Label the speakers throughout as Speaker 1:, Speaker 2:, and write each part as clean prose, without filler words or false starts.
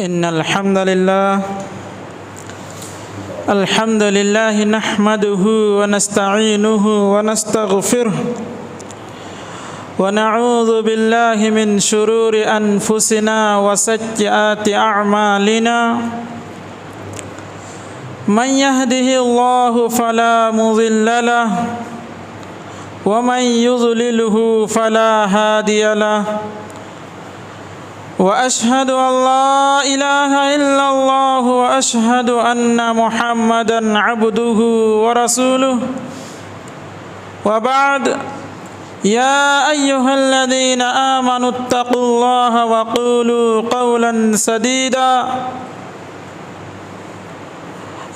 Speaker 1: إن الحمد لله نحمده ونستعينه ونستغفره ونعوذ بالله من شرور أنفسنا وسيئات أعمالنا من يهده الله فلا مضل له ومن يضلله فلا هادي له وأشهد أن لا إله إلا الله وأشهد أن محمدا عبده ورسوله وبعد يا أيها الذين آمنوا اتقوا الله وقولوا قولا سديدا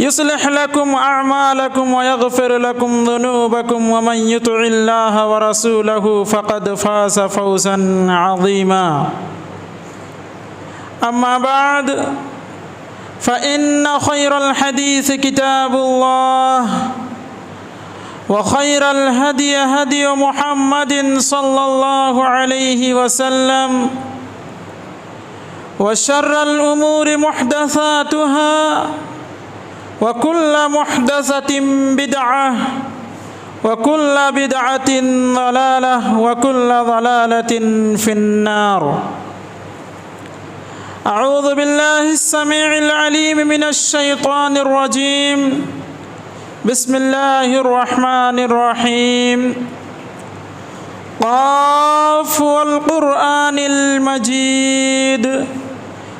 Speaker 1: يصلح لكم أعمالكم ويغفر لكم ذنوبكم ومن يطع الله ورسوله فقد فاز فوزا عظيما أما بعد فإن خير الحديث كتاب الله وخير الهدي هدي محمد صلى الله عليه وسلم وشر الأمور محدثاتها وكل محدثة بدعة وكل بدعة ضلالة وكل ضلالة في النار. أعوذ بالله السميع العليم من الشيطان الرجيم. بسم الله الرحمن الرحيم. قاف والقرآن المجيد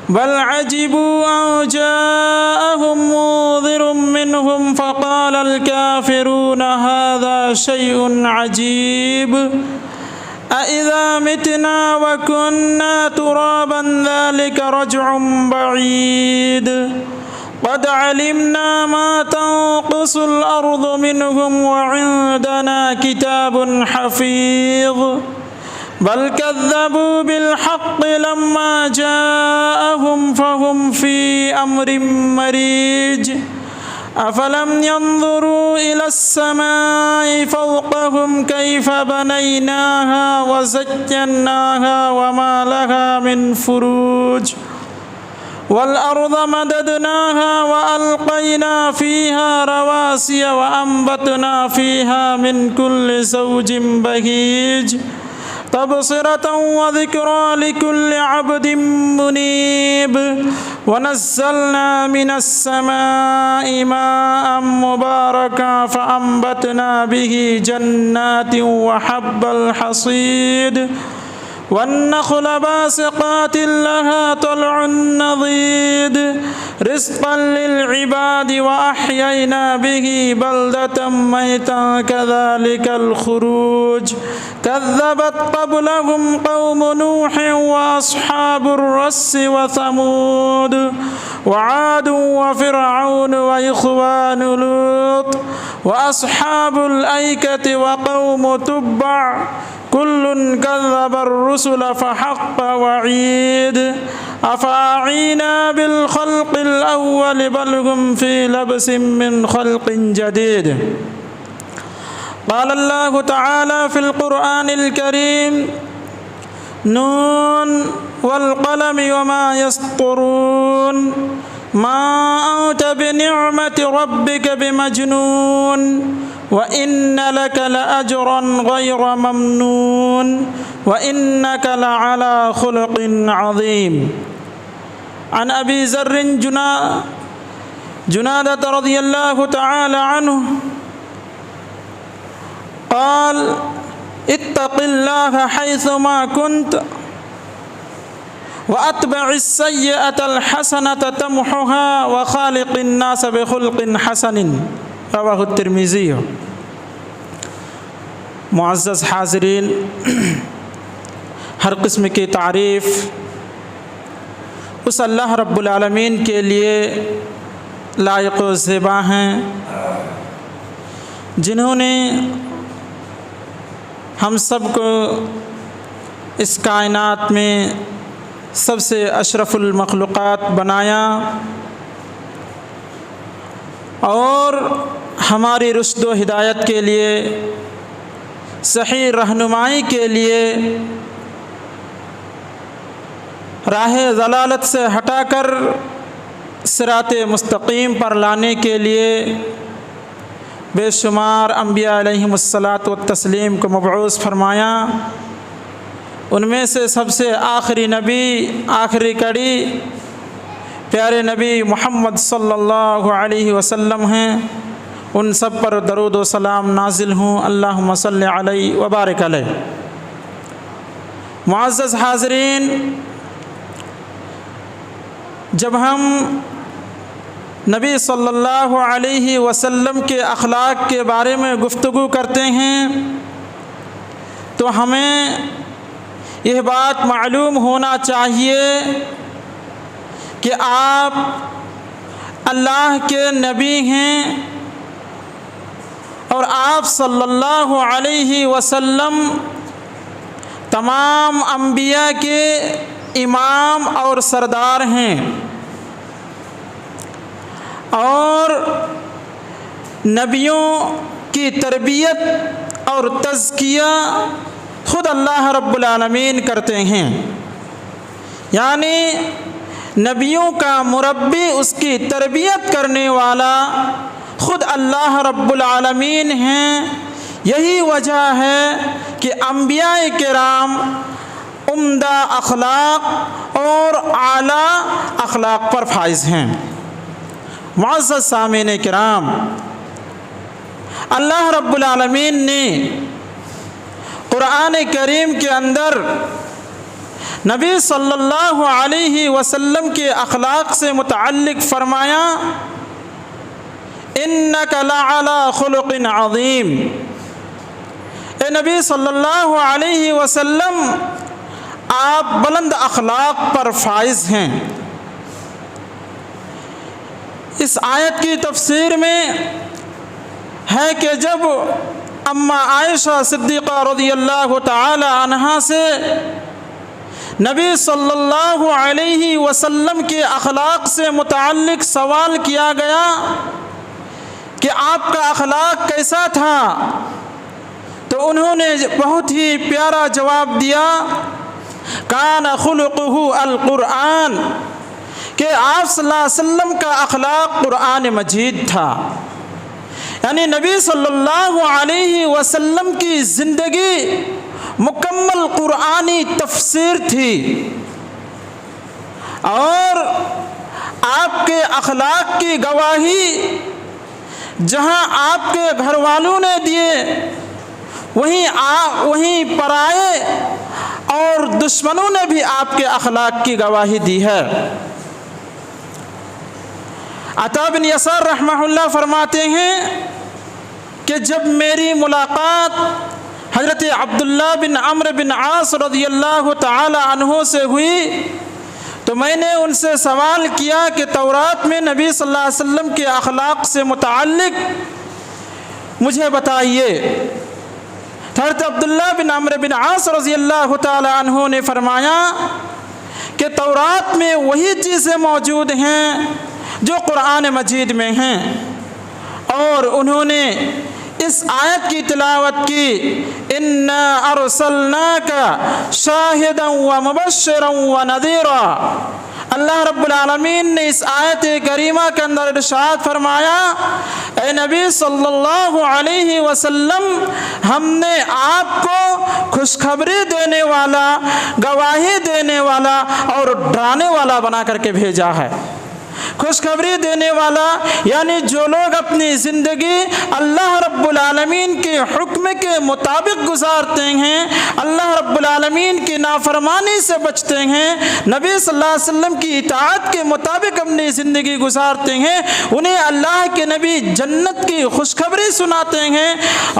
Speaker 1: بل عجبوا أن جاءهم منذر منهم فقال الكافرون هذا شيء عجيب أإذا متنا وكنا ترابا ذلك رجع بعيد قد علمنا ما تنقص الأرض منهم وعندنا كتاب حفيظ بل كذبوا بالحق لما جاءهم فهم في أمر مريج أفلم ينظروا إلى السماء فوقهم كيف بنيناها وزيناها وما لها من فروج والأرض مددناها وألقينا فيها رواسي وأنبتنا فيها من كل زوج بهيج تبصرة وذكرى لكل عبد منيب ونزلنا من السماء ماء مباركا فأنبتنا به جنات وحب الحصيد والنخل باسقات لها طلع نضيد رزقا للعباد وأحيينا به بلدة ميتا كذلك الخروج كذبت قبلهم قوم نوح وأصحاب الرس وثمود وعاد وفرعون وإخوان لوط وأصحاب الأيكة وقوم تبع كل كذب الرسل فحق وعيد أفأعينا بالخلق الأول بل هم في لبس من خلق جديد. قال الله تعالى في القرآن الكريم نون والقلم وما يسطرون ما أنت بنعمة ربك بمجنون وإن لك لأجرا غير ممنون وإنك لعلى خلق عظيم. عن أبي ذر جنادة رضي الله تعالى عنه قال اتق الله حيثما كنت وأتبع السيئة الحسنة تمحها وخالق الناس بخلق حسن رواہ الترمذی. معزز حاضرین، ہر قسم کی تعریف اس اللہ رب العالمین کے لیے لائق و زیبا ہیں جنہوں نے ہم سب کو اس کائنات میں سب سے اشرف المخلوقات بنایا اور ہماری رشد و ہدایت کے لیے صحیح رہنمائی کے لیے راہ ضلالت سے ہٹا کر صراط مستقیم پر لانے کے لیے بے شمار انبیاء علیہم الصلاۃ والتسلیم کو مبعوث فرمایا۔ ان میں سے سب سے آخری نبی، آخری کڑی پیارے نبی محمد صلی اللہ علیہ وسلم ہیں۔ ان سب پر درود و سلام نازل ہوں۔ اللہم صلی علیہ وبارک علیہ۔ معزز حاضرین، جب ہم نبی صلی اللہ علیہ وسلم کے اخلاق کے بارے میں گفتگو کرتے ہیں تو ہمیں یہ بات معلوم ہونا چاہیے کہ آپ اللہ کے نبی ہیں اور آپ صلی اللہ علیہ وسلم تمام انبیاء کے امام اور سردار ہیں، اور نبیوں کی تربیت اور تزکیہ خود اللہ رب العالمین کرتے ہیں۔ یعنی نبیوں کا مربی، اس کی تربیت کرنے والا خود اللہ رب العالمین ہیں۔ یہی وجہ ہے کہ انبیاء کرام عمدہ اخلاق اور اعلیٰ اخلاق پر فائز ہیں۔ معزز سامعین کرام، اللہ رب العالمین نے قرآن کریم کے اندر نبی صلی اللہ علیہ وسلم کے اخلاق سے متعلق فرمایا، اِنَّكَ لَعَلَىٰ خُلُقٍ عَظِيمٍ۔ اے نبی صلی اللہ علیہ وسلم، آپ بلند اخلاق پر فائز ہیں۔ اس آیت کی تفسیر میں ہے کہ جب اماں عائشہ صدیقہ رضی اللہ تعالی عنہا سے نبی صلی اللہ علیہ وسلم کے اخلاق سے متعلق سوال کیا گیا کہ آپ کا اخلاق کیسا تھا، تو انہوں نے بہت ہی پیارا جواب دیا، کان خلقہ القرآن، کہ آپ صلی اللہ علیہ وسلم کا اخلاق قرآن مجید تھا۔ یعنی نبی صلی اللہ علیہ وسلم کی زندگی مکمل قرآنی تفسیر تھی، اور آپ کے اخلاق کی گواہی جہاں آپ کے گھر والوں نے دیے، وہیں پرائے اور دشمنوں نے بھی آپ کے اخلاق کی گواہی دی ہے۔ عطا بن یسار رحمہ اللہ فرماتے ہیں کہ جب میری ملاقات حضرت عبداللہ بن عمرو بن عاص رضی اللہ تعالی عنہ سے ہوئی تو میں نے ان سے سوال کیا کہ تورات میں نبی صلی اللہ علیہ وسلم کے اخلاق سے متعلق مجھے بتائیے۔ حضرت عبداللہ بن عمرو بن عاص رضی اللہ تعالی عنہ نے فرمایا کہ تورات میں وہی چیزیں موجود ہیں جو قرآن مجید میں ہیں، اور انہوں نے اس آیت کی تلاوت کی، اِنَّا أَرْسَلْنَاكَ شَاهِدًا وَمُبَشِّرًا وَنَذِيرًا۔ اللہ رب العالمین نے اس آیت کریمہ کے اندر ارشاد فرمایا، اے نبی صلی اللہ علیہ وسلم، ہم نے آپ کو خوشخبری دینے والا، گواہی دینے والا اور ڈرانے والا بنا کر کے بھیجا ہے۔ خوشخبری دینے والا یعنی جو لوگ اپنی زندگی اللہ رب العالمین کے حکم کے مطابق گزارتے ہیں، اللہ رب العالمین کی نافرمانی سے بچتے ہیں، نبی صلی اللہ علیہ وسلم کی اطاعت کے مطابق اپنی زندگی گزارتے ہیں، انہیں اللہ کے نبی جنت کی خوشخبری سناتے ہیں۔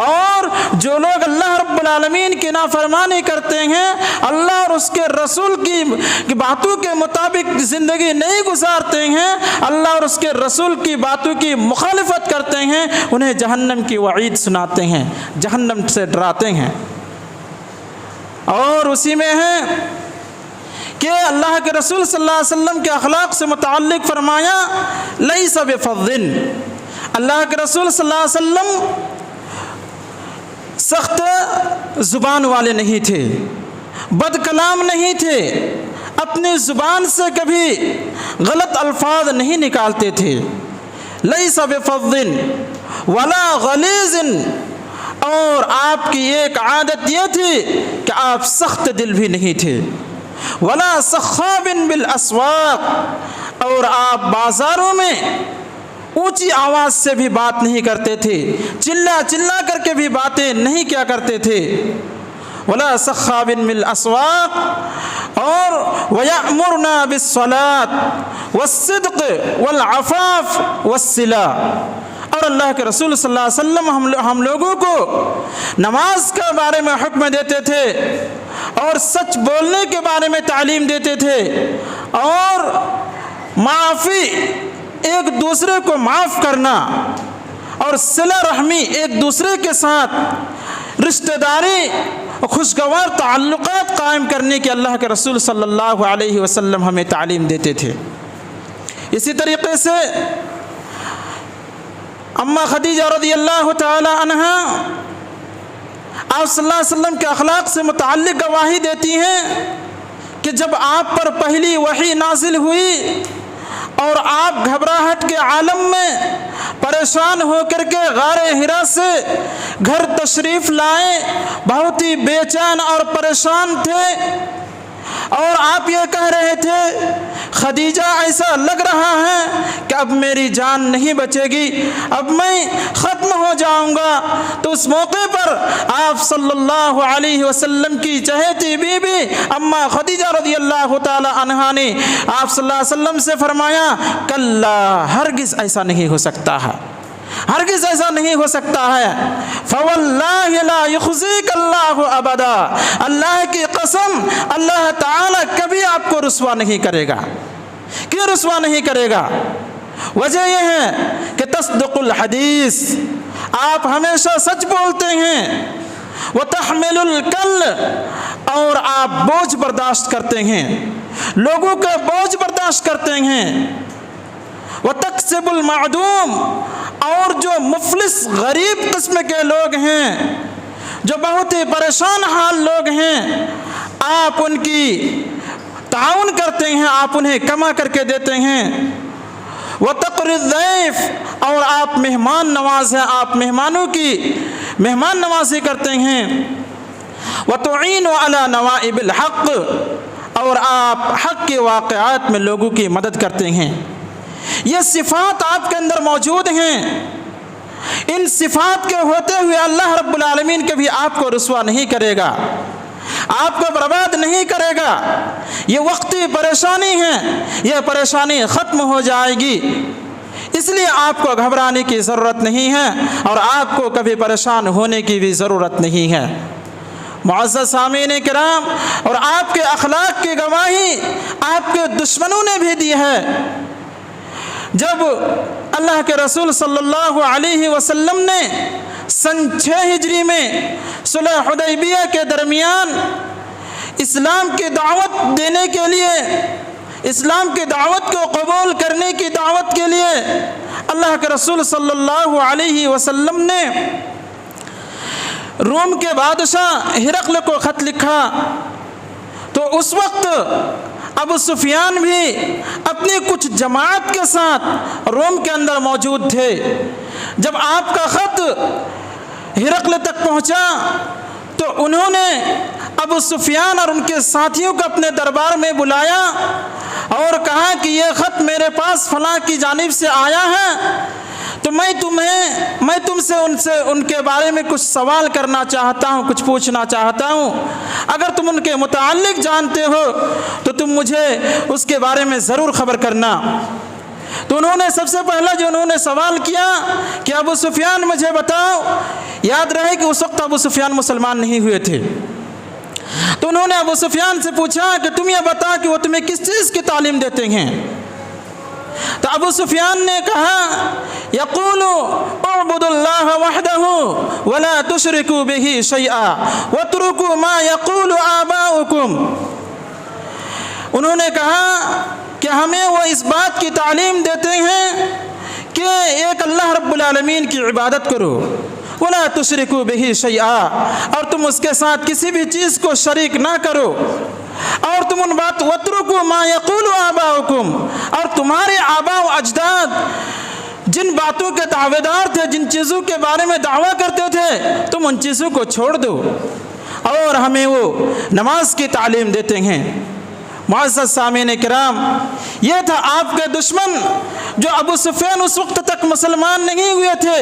Speaker 1: اور جو لوگ اللہ رب العالمین کی نافرمانی کرتے ہیں، اللہ اور اس کے رسول کی باتوں کے مطابق زندگی نہیں گزارتے ہیں، اللہ اور اس کے رسول کی باتوں کی مخالفت کرتے ہیں، انہیں جہنم کی وعید سناتے ہیں، جہنم سے ڈراتے ہیں۔ اور اسی میں ہے کہ اللہ کے رسول صلی اللہ علیہ وسلم کے اخلاق سے متعلق فرمایا، لیس بفظ، اللہ کے رسول صلی اللہ علیہ وسلم سخت زبان والے نہیں تھے، بد کلام نہیں تھے، اپنی زبان سے کبھی غلط الفاظ نہیں نکالتے تھے. لیس بفظ ولا غلیظ، اور آپ کی ایک عادت یہ تھی کہ آپ سخت دل بھی نہیں تھے. ولا سخاب بالاسواق، اور آپ بازاروں میں اونچی آواز سے بھی بات نہیں کرتے تھے، چلا چلا کر کے بھی باتیں نہیں کیا کرتے تھے. ولا سخاب بالاسواق، اور وَيَأْمُرْنَا بِالصَّلَاةِ وَالصِّدْقِ وَالْعَفَافِ وَالصِّلَةِ، اور اللہ کے رسول صلی اللہ علیہ وسلم ہم لوگوں کو نماز کے بارے میں حکم دیتے تھے، اور سچ بولنے کے بارے میں تعلیم دیتے تھے، اور معافی، ایک دوسرے کو معاف کرنا، اور صلہ رحمی، ایک دوسرے کے ساتھ رشتہ داری، خوشگوار تعلقات قائم کرنے کی اللہ کے رسول صلی اللہ علیہ وسلم ہمیں تعلیم دیتے تھے. اسی طریقے سے اماں خدیجہ رضی اللہ تعالی عنہا آپ صلی اللہ علیہ وسلم کے اخلاق سے متعلق گواہی دیتی ہیں کہ جب آپ پر پہلی وحی نازل ہوئی اور آپ گھبراہٹ کے عالم میں پریشان ہو کر کے غار حرا سے گھر تشریف لائے، بہت ہی بے چین اور پریشان تھے، اور آپ یہ کہہ رہے تھے خدیجہ ایسا لگ رہا ہے کہ اب میری جان نہیں بچے گی، اب میں ختم ہو جاؤں گا. تو اس موقع پر آپ صلی اللہ علیہ وسلم کی چہیتی بیوی اماں خدیجہ رضی اللہ تعالی عنہا نے آپ صلی اللہ علیہ وسلم سے فرمایا کلا، ہرگز ایسا نہیں ہو سکتا ہے، ہرگز ایسا نہیں ہو سکتا ہے. فواللہ لا یخزیک اللہ ابدا، اللہ کی قسم اللہ تعالی کبھی آپ کو رسوا نہیں کرے گا. کیوں رسوا نہیں کرے گا؟ وجہ یہ ہے کہ تصدق الحدیث، آپ ہمیشہ سچ بولتے ہیں. وتحمل الکل، اور آپ بوجھ برداشت کرتے ہیں، لوگوں کا بوجھ برداشت کرتے ہیں. وتکسب المعدوم، اور جو مفلس غریب قسم کے لوگ ہیں، جو بہت ہی پریشان حال لوگ ہیں، آپ ان کی تعاون کرتے ہیں، آپ انہیں کما کر کے دیتے ہیں. وتقری الضیف، اور آپ مہمان نواز ہیں، آپ مہمانوں کی مہمان نوازی کرتے ہیں. وتعین علی نوائب الحق، اور آپ حق کے واقعات میں لوگوں کی مدد کرتے ہیں. یہ صفات آپ کے اندر موجود ہیں. ان صفات کے ہوتے ہوئے اللہ رب العالمین کبھی آپ کو رسوا نہیں کرے گا، آپ کو برباد نہیں کرے گا. یہ وقتی پریشانی ہے، یہ پریشانی ختم ہو جائے گی. اس لیے آپ کو گھبرانے کی ضرورت نہیں ہے، اور آپ کو کبھی پریشان ہونے کی بھی ضرورت نہیں ہے. معزز سامعین کرام، اور آپ کے اخلاق کی گواہی آپ کے دشمنوں نے بھی دی ہے. جب اللہ کے رسول صلی اللہ علیہ وسلم نے سن 6 ہجری میں صلح حدیبیہ کے درمیان اسلام کی دعوت دینے کے لیے، اسلام کی دعوت کو قبول کرنے کی دعوت کے لیے اللہ کے رسول صلی اللہ علیہ وسلم نے روم کے بادشاہ ہرقل کو خط لکھا، تو اس وقت ابو سفیان بھی اپنی کچھ جماعت کے ساتھ روم کے اندر موجود تھے. جب آپ کا خط ہرقل تک پہنچا تو انہوں نے ابو سفیان اور ان کے ساتھیوں کو اپنے دربار میں بلایا اور کہا کہ یہ خط میرے پاس فلاں کی جانب سے آیا ہے، تو میں تم سے ان کے بارے میں کچھ سوال کرنا چاہتا ہوں، کچھ پوچھنا چاہتا ہوں. اگر تم ان کے متعلق جانتے ہو تو تم مجھے اس کے بارے میں ضرور خبر کرنا. تو انہوں نے سب سے پہلا جو انہوں نے سوال کیا کہ ابو سفیان مجھے بتاؤ. یاد رہے کہ اس وقت ابو سفیان مسلمان نہیں ہوئے تھے. تو انہوں نے ابو سفیان سے پوچھا کہ تم یہ بتا کہ وہ تمہیں کس چیز کی تعلیم دیتے ہیں. تو ابو سفیان نے کہا یقول اعبدوا اللہ وحدہ ولا تشرکوا بہ شیئا واترکوا ما یقول آباؤکم. انہوں نے کہا کہ ہمیں وہ اس بات کی تعلیم دیتے ہیں کہ ایک اللہ رب العالمین کی عبادت کرو، ولا تشرکوا بہ شیئا، اور تم اس کے ساتھ کسی بھی چیز کو شریک نہ کرو، اور تم ان وَاتْرُكُوا مَا يَقُولُ آبَاؤُكُمْ، اور تمہارے آباء و اجداد جن باتوں کے دعوے دار تھے، جن چیزوں کے بارے میں دعویٰ کرتے تھے، تم ان چیزوں کو چھوڑ دو اور ہمیں وہ نماز کی تعلیم دیتے ہیں۔ معزز سامعین کرام، یہ تھا آپ کے دشمن جو ابو سفیان اس وقت تک مسلمان نہیں ہوئے تھے۔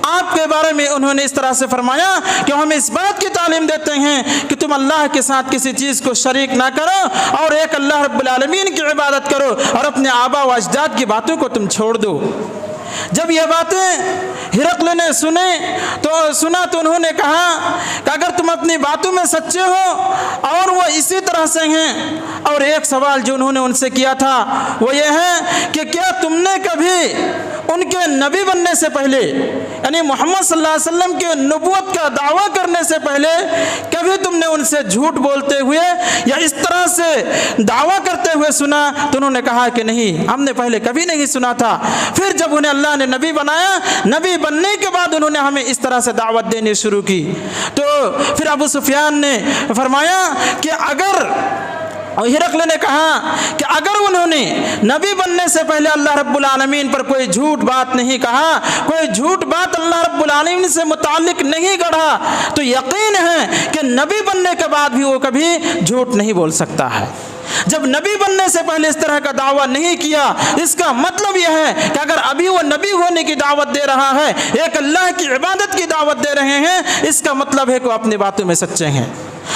Speaker 1: آپ کے بارے میں انہوں نے اس طرح سے فرمایا کہ ہم اس بات کی تعلیم دیتے ہیں کہ تم اللہ کے ساتھ کسی چیز کو شریک نہ کرو اور ایک اللہ رب العالمین کی عبادت کرو، اور اپنے آبا و اجداد کی باتوں کو تم چھوڑ دو۔ جب یہ باتیں ہرقل نے سنا تو انہوں نے کہا کہ اگر تم اپنی باتوں میں سچے ہو اور وہ اسی طرح سے ہیں، اور ایک سوال جو انہوں نے ان سے کیا تھا وہ یہ ہے کہ کیا تم نے کبھی ان کے نبی بننے سے پہلے، یعنی محمد صلی اللہ علیہ وسلم کے نبوت کا دعویٰ کرنے سے پہلے کبھی تم نے ان سے جھوٹ بولتے ہوئے یا اس طرح سے دعویٰ کرتے ہوئے سنا؟ تو انہوں نے کہا کہ نہیں، ہم نے پہلے کبھی نہیں سنا تھا۔ پھر جب انہیں اللہ نے نبی بنایا، نبی بننے کے بعد انہوں نے ہمیں اس طرح سے دعوت دینی شروع کی۔ تو پھر ابو سفیان نے فرمایا کہ ہرقل نے کہا کہ اگر انہوں نے نبی بننے سے پہلے اللہ رب العالمین پر کوئی جھوٹ بات نہیں کہا، کوئی جھوٹ بات اللہ رب العالمین سے متعلق نہیں گڑھا، تو یقین ہے کہ نبی بننے کے بعد بھی وہ کبھی جھوٹ نہیں بول سکتا ہے۔ جب نبی بننے سے پہلے اس طرح کا دعویٰ نہیں کیا، اس کا مطلب یہ ہے کہ اگر ابھی وہ نبی ہونے کی دعوت دے رہا ہے، ایک اللہ کی عبادت کی دعوت دے رہے ہیں، اس کا مطلب ہے کہ وہ اپنی باتوں میں سچے ہیں۔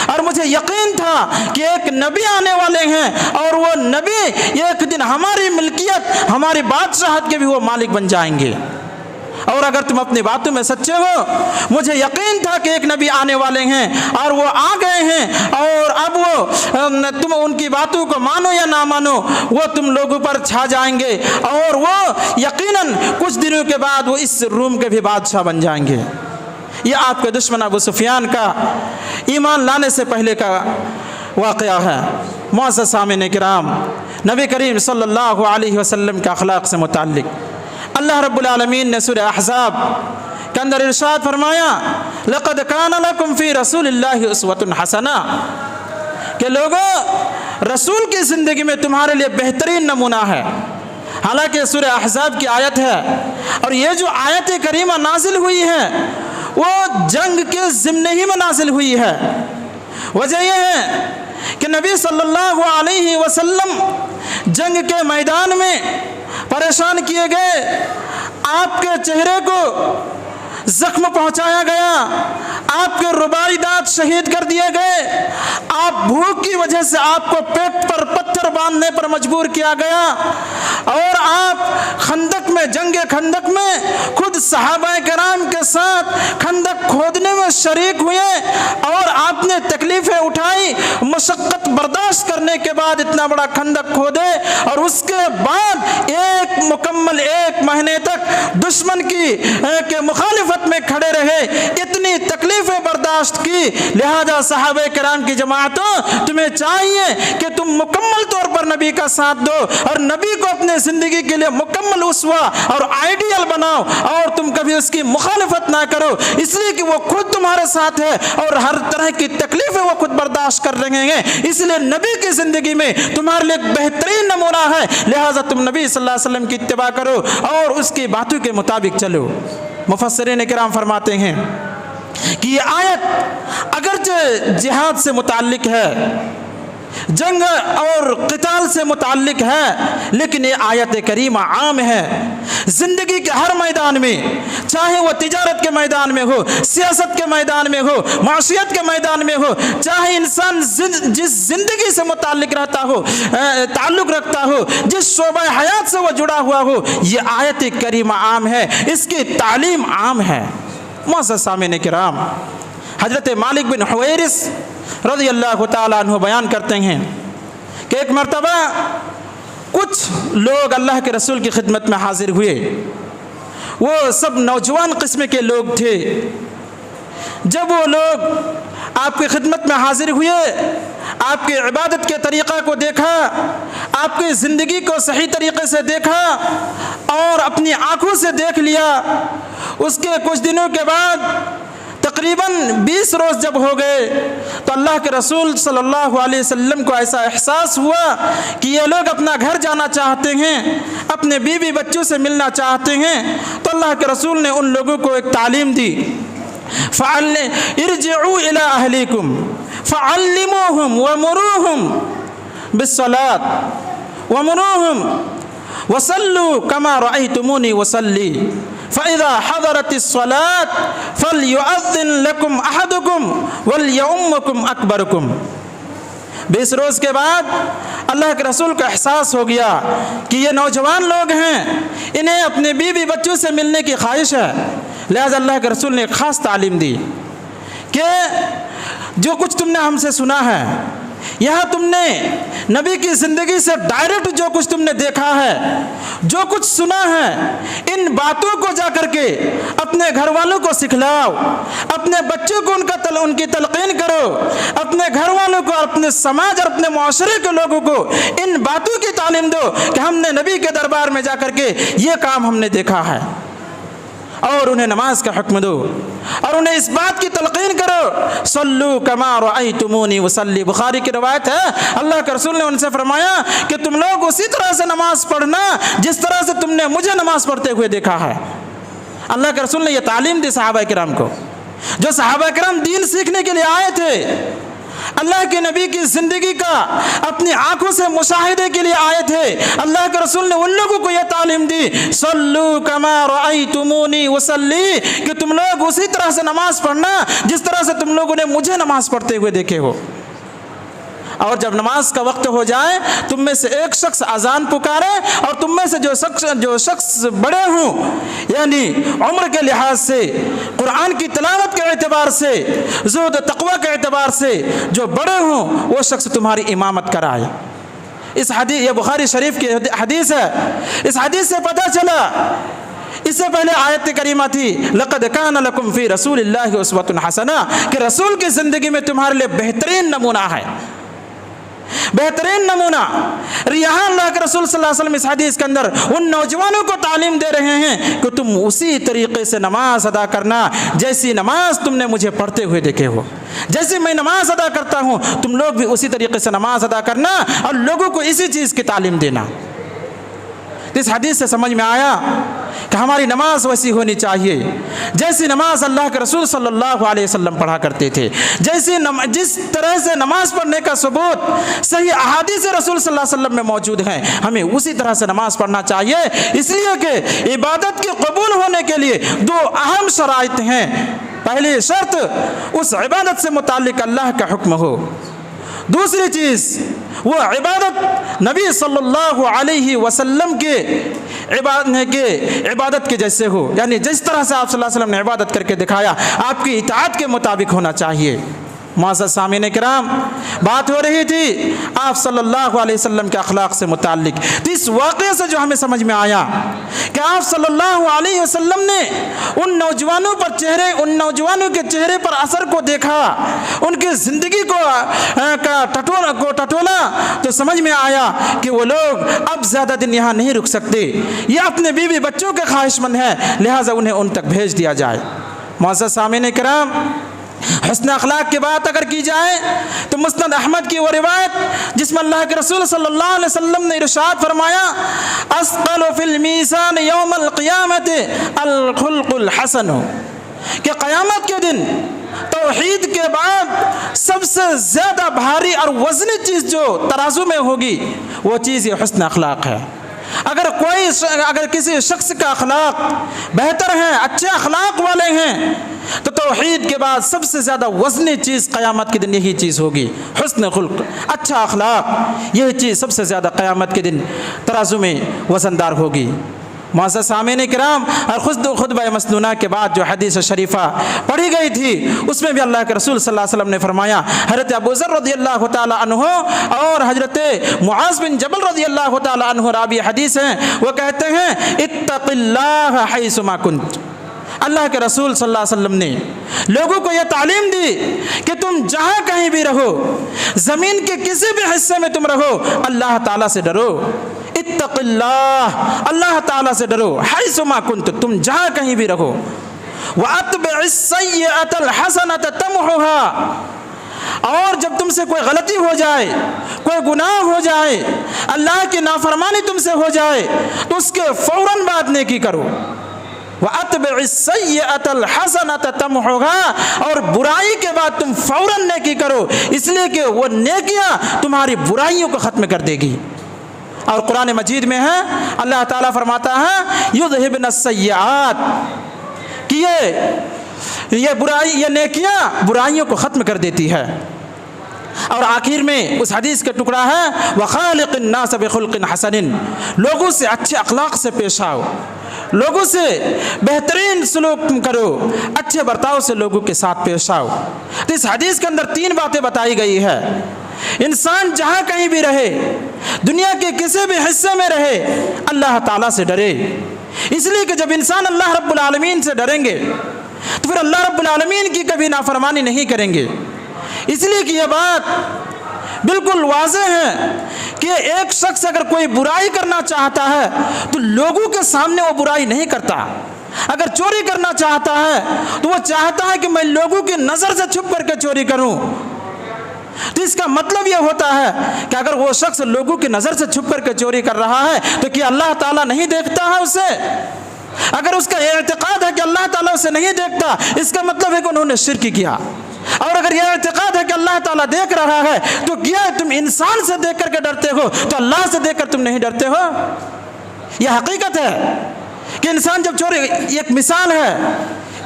Speaker 1: اور مجھے یقین تھا کہ ایک نبی آنے والے ہیں، اور وہ نبی ایک دن ہماری ملکیت، ہماری بادشاہت کے بھی وہ مالک بن جائیں گے۔ اور اگر تم اپنی باتوں میں سچے ہو، مجھے یقین تھا کہ ایک نبی آنے والے ہیں اور وہ آ گئے ہیں، اور اب وہ تم ان کی باتوں کو مانو یا نہ مانو، وہ تم لوگوں پر چھا جائیں گے، اور وہ یقیناً کچھ دنوں کے بعد وہ اس روم کے بھی بادشاہ بن جائیں گے۔ یہ آپ کے دشمن ابو سفیان کا ایمان لانے سے پہلے کا واقعہ ہے۔ معزز سامعین کرام، نبی کریم صلی اللہ علیہ وسلم کے اخلاق سے متعلق اللہ رب العالمین نے سورہ احزاب کے اندر ارشاد فرمایا، لقد کان لکم فی رسول اللہ اسوۃ حسنہ، کہ لوگوں رسول کی زندگی میں تمہارے لیے بہترین نمونہ ہے۔ حالانکہ سورہ احزاب کی آیت ہے، اور یہ جو آیت کریمہ نازل ہوئی ہے وہ جنگ کے ضمن ہی میں نازل ہوئی ہے۔ وجہ یہ ہے کہ نبی صلی اللہ علیہ وسلم جنگ کے میدان میں پریشان کیے گئے، آپ کے چہرے کو زخم پہنچایا گیا، آپ کے رباعی دانت شہید کر دیے گئے، آپ بھوک کی وجہ سے آپ کو پیٹ پر پتھر باندھنے پر مجبور کیا گیا، اور آپ خندق میں، جنگ خندق میں خود صحابہ کرام کے ساتھ خندق کھودنے میں شریک ہوئے، اور آپ نے تکلیفیں اٹھائی، مشقت برداشت کرنے کے بعد اتنا بڑا خندق کھودے، اور اس کے بعد مکمل ایک مہینے تک دشمن کی مخالفت میں کھڑے رہے، اتنی تکلیفیں برداشت کی۔ لہذا صحابہ کرام کی جماعتوں، تمہیں چاہیے کہ تم مکمل طور پر نبی کا ساتھ دو، اور نبی کو اپنے زندگی کے لیے مکمل اسوہ اور آئیڈیل بناؤ، اور تم کبھی اس کی مخالفت نہ کرو، اس لیے کہ وہ خود تمہارے ساتھ ہے اور ہر طرح کی تکلیفیں وہ خود برداشت کر رہے ہیں، اس لیے نبی کی زندگی میں تمہارے لیے ایک بہترین نمونہ ہے، لہذا تم نبی صلی اللہ علیہ وسلم کی اتباع کرو اور اس کی باتوں کے مطابق چلو۔ مفسرین کرام فرماتے ہیں کہ یہ آیت اگرچہ جہاد سے متعلق ہے، جنگ اور قتال سے متعلق ہے، لیکن یہ آیت کریمہ عام ہے، زندگی کے ہر میدان میں، چاہے وہ تجارت کے میدان میں ہو، سیاست کے میدان میں ہو، معاشیت کے میدان میں ہو، چاہے انسان جس زندگی سے متعلق رہتا ہو، تعلق رکھتا ہو، جس شعبہ حیات سے وہ جڑا ہوا ہو، یہ آیت کریمہ عام ہے، اس کی تعلیم عام ہے۔ معزز سامعین کرام، حضرت مالک بن حویرث رضی اللہ تعالیٰ عنہ بیان کرتے ہیں کہ ایک مرتبہ کچھ لوگ اللہ کے رسول کی خدمت میں حاضر ہوئے، وہ سب نوجوان قسم کے لوگ تھے۔ جب وہ لوگ آپ کی خدمت میں حاضر ہوئے، آپ کی عبادت کے طریقہ کو دیکھا، آپ کی زندگی کو صحیح طریقے سے دیکھا اور اپنی آنکھوں سے دیکھ لیا، اس کے کچھ دنوں کے بعد تقریباً 20 روز جب ہو گئے تو اللہ کے رسول صلی اللہ علیہ وسلم کو ایسا احساس ہوا کہ یہ لوگ اپنا گھر جانا چاہتے ہیں، اپنے بیوی بچوں سے ملنا چاہتے ہیں۔ تو اللہ کے رسول نے ان لوگوں کو ایک تعلیم دی، ارجعوا الی اہلیکم فعلموہم ومروہم بالصلاۃ ومروہم وصلوا کما رأیتمونی وصلی فَإِذَا حَضَرَتِ الصَّلَاةُ فَلْيُؤَذِّنْ لَكُمْ أَحَدُكُمْ وَلْيَؤُمَّكُمْ أَكْبَرُكُمْ۔ 20 روز کے بعد اللہ کے رسول کو احساس ہو گیا کہ یہ نوجوان لوگ ہیں، انہیں اپنے بیوی بچوں سے ملنے کی خواہش ہے، لہذا اللہ کے رسول نے ایک خاص تعلیم دی کہ جو کچھ تم نے ہم سے سنا ہے، یہاں تم نے نبی کی زندگی سے ڈائریکٹ جو کچھ تم نے دیکھا ہے، جو کچھ سنا ہے، ان باتوں کو جا کر کے اپنے گھر والوں کو سکھلاؤ، اپنے بچوں کو ان کی تلقین کرو، اپنے گھر والوں کو، اپنے سماج اور اپنے معاشرے کے لوگوں کو ان باتوں کی تعلیم دو کہ ہم نے نبی کے دربار میں جا کر کے یہ کام ہم نے دیکھا ہے، اور انہیں نماز کا حکم دو اور انہیں اس بات کی تلقین کرو، صلو کما رأیتمونی وصلی۔ بخاری کی روایت ہے، اللہ کے رسول نے ان سے فرمایا کہ تم لوگ اسی طرح سے نماز پڑھنا جس طرح سے تم نے مجھے نماز پڑھتے ہوئے دیکھا ہے۔ اللہ کے رسول نے یہ تعلیم دی صحابہ کرام کو، جو صحابہ کرام دین سیکھنے کے لیے آئے تھے، اللہ کے نبی کی زندگی کا اپنی آنکھوں سے مشاہدے کے لیے آئے تھے۔ اللہ کے رسول نے ان لوگوں کو یہ تعلیم دی، صلو کما رأیتمونی وصلی، کہ تم لوگ اسی طرح سے نماز پڑھنا جس طرح سے تم لوگوں نے مجھے نماز پڑھتے ہوئے دیکھے ہو۔ اور جب نماز کا وقت ہو جائے، تم میں سے ایک شخص اذان پکارے، اور تم میں سے جو شخص بڑے ہوں، یعنی عمر کے لحاظ سے، قرآن کی تلاوت کے اعتبار سے، زہد و تقوی کے اعتبار سے جو بڑے ہوں، وہ شخص تمہاری امامت کرائے۔ اس حدیث، یہ بخاری شریف کی حدیث ہے، اس حدیث سے پتہ چلا، اس سے پہلے آیت کریمہ تھی لَقَدْ كَانَ لَكُمْ فِي رَسُولِ اللَّهِ أُسْوَةٌ حَسَنَةٌ، کہ رسول کی زندگی میں تمہارے لیے بہترین نمونہ ہے، بہترین نمونہ۔ یہاں اللہ کے رسول صلی اللہ علیہ وسلم اس حدیث کے اندر ان نوجوانوں کو تعلیم دے رہے ہیں کہ تم اسی طریقے سے نماز ادا کرنا جیسی نماز تم نے مجھے پڑھتے ہوئے دیکھے ہو، جیسے میں نماز ادا کرتا ہوں تم لوگ بھی اسی طریقے سے نماز ادا کرنا اور لوگوں کو اسی چیز کی تعلیم دینا۔ اس حدیث سے سمجھ میں آیا کہ ہماری نماز ویسی ہونی چاہیے جیسی نماز اللہ کے رسول صلی اللہ علیہ وسلم پڑھا کرتے تھے، جس طرح سے نماز پڑھنے کا ثبوت صحیح احادیث رسول صلی اللہ علیہ وسلم میں موجود ہیں، ہمیں اسی طرح سے نماز پڑھنا چاہیے، اس لیے کہ عبادت کے قبول ہونے کے لیے 2 اہم شرائط ہیں۔ پہلی شرط، اس عبادت سے متعلق اللہ کا حکم ہو، دوسری چیز وہ عبادت نبی صلی اللہ علیہ وسلم کے عبادت کے جیسے ہو، یعنی جس طرح سے آپ صلی اللہ علیہ وسلم نے عبادت کر کے دکھایا آپ کی اطاعت کے مطابق ہونا چاہیے۔ معزز سامعین کرام، بات ہو رہی تھی آپ صلی اللہ علیہ وسلم کے اخلاق سے متعلق، تو اس واقعے سے جو ہمیں سمجھ میں آیا کہ آپ صلی اللہ علیہ وسلم نے ان نوجوانوں کے چہرے پر اثر کو دیکھا، ان کی زندگی کو ٹٹولا، تو سمجھ میں آیا کہ وہ لوگ اب زیادہ دن یہاں نہیں رک سکتے، یہ اپنے بیوی بچوں کے خواہش مند ہیں، لہٰذا انہیں ان تک بھیج دیا جائے۔ معزز سامعین کرام، حسن اخلاق کی بات اگر کی جائے تو مسند احمد کی وہ روایت جس میں اللہ کے رسول صلی اللہ علیہ وسلم نے ارشاد فرمایا، اثقل فی المیزان یوم القیامت الخلق الحسن، کہ قیامت کے دن توحید کے بعد سب سے زیادہ بھاری اور وزنی چیز جو ترازو میں ہوگی وہ چیز یہ حسن اخلاق ہے۔ اگر کسی شخص کا اخلاق بہتر ہیں، اچھے اخلاق والے ہیں، تو توحید کے بعد سب سے زیادہ وزنی چیز قیامت کے دن یہی چیز ہوگی، حسن خلق، اچھا اخلاق، یہی چیز سب سے زیادہ قیامت کے دن ترازو میں وزندار ہوگی۔ معزز سامعین کرام، اور خطبہ مسنونہ کے بعد جو حدیث شریفہ پڑھی گئی تھی اس میں بھی اللہ کے رسول صلی اللہ علیہ وسلم نے فرمایا، حضرت ابو ذر رضی اللہ تعالی عنہ اور حضرت معاذ بن جبل رضی اللہ تعالی عنہ راوی حدیث ہیں، وہ کہتے ہیں اتق اللہ حیثما کنت۔ اللہ کے رسول صلی اللہ علیہ وسلم نے لوگوں کو یہ تعلیم دی کہ تم جہاں کہیں بھی رہو، زمین کے کسی بھی حصے میں تم رہو، اللہ تعالیٰ سے ڈرو، اتق اللہ، اللہ تعالیٰ سے ڈرو، حیثما کنت، تم جہاں کہیں بھی رہو۔ وَأَتْبِعِ السَّيِّئَةَ الْحَسَنَةَ تَمْحُهَا، اور جب تم سے کوئی غلطی ہو جائے، کوئی گناہ ہو جائے، اللہ کی نافرمانی تم سے ہو جائے تو اس کے فوراً بعد نیکی کرو۔ وَأَتْبِعِ السَّيِّئَةَ الْحَسَنَةَ تَمْحُهَا، اور برائی کے بعد تم فوراً نیکی کرو، اس لیے کہ وہ نیکیاں تمہاری برائیوں کو ختم کر دے گی۔ اور قرآن مجید میں ہے اللہ تعالیٰ فرماتا ہے یذہبن السیئات، کہ یہ نیکیاں برائیوں کو ختم کر دیتی ہے۔ اور آخر میں اس حدیث کا ٹکڑا ہے وَخَالِقِ النَّاسَ بِخُلْقٍ حَسَنٍ، لوگوں سے اچھے اخلاق سے پیش آؤ، لوگوں سے بہترین سلوک کرو، اچھے برتاؤ سے لوگوں کے ساتھ پیش آؤ۔ تو اس حدیث کے اندر 3 باتیں بتائی گئی ہے۔ انسان جہاں کہیں بھی رہے، دنیا کے کسی بھی حصے میں رہے، اللہ تعالیٰ سے ڈرے، اس لیے کہ جب انسان اللہ رب العالمین سے ڈریں گے تو پھر اللہ رب العالمین کی کبھی نافرمانی نہیں کریں گے۔ اس لیے کہ یہ بات بالکل واضح ہے کہ ایک شخص اگر کوئی برائی کرنا چاہتا ہے تو لوگوں کے سامنے وہ برائی نہیں کرتا۔ اگر چوری کرنا چاہتا ہے تو وہ چاہتا ہے کہ میں لوگوں کی نظر سے چھپ کر کے چوری کروں۔ تو اس کا مطلب یہ ہوتا ہے کہ اگر وہ شخص لوگوں کی نظر سے چھپ کر کے چوری کر رہا ہے تو کیا اللہ تعالیٰ نہیں دیکھتا ہے اسے؟ اگر اس کا اعتقاد ہے کہ اللہ تعالیٰ اسے نہیں دیکھتا، اس کا مطلب ہے کہ انہوں نے شرک کیا۔ اور اگر یہ اعتقاد ہے کہ اللہ تعالیٰ دیکھ رہا ہے تو کیا تم انسان سے دیکھ کر کے ڈرتے ہو تو اللہ سے دیکھ کر تم نہیں ڈرتے ہو؟ یہ حقیقت ہے کہ انسان جب چوری، ایک مثال ہے،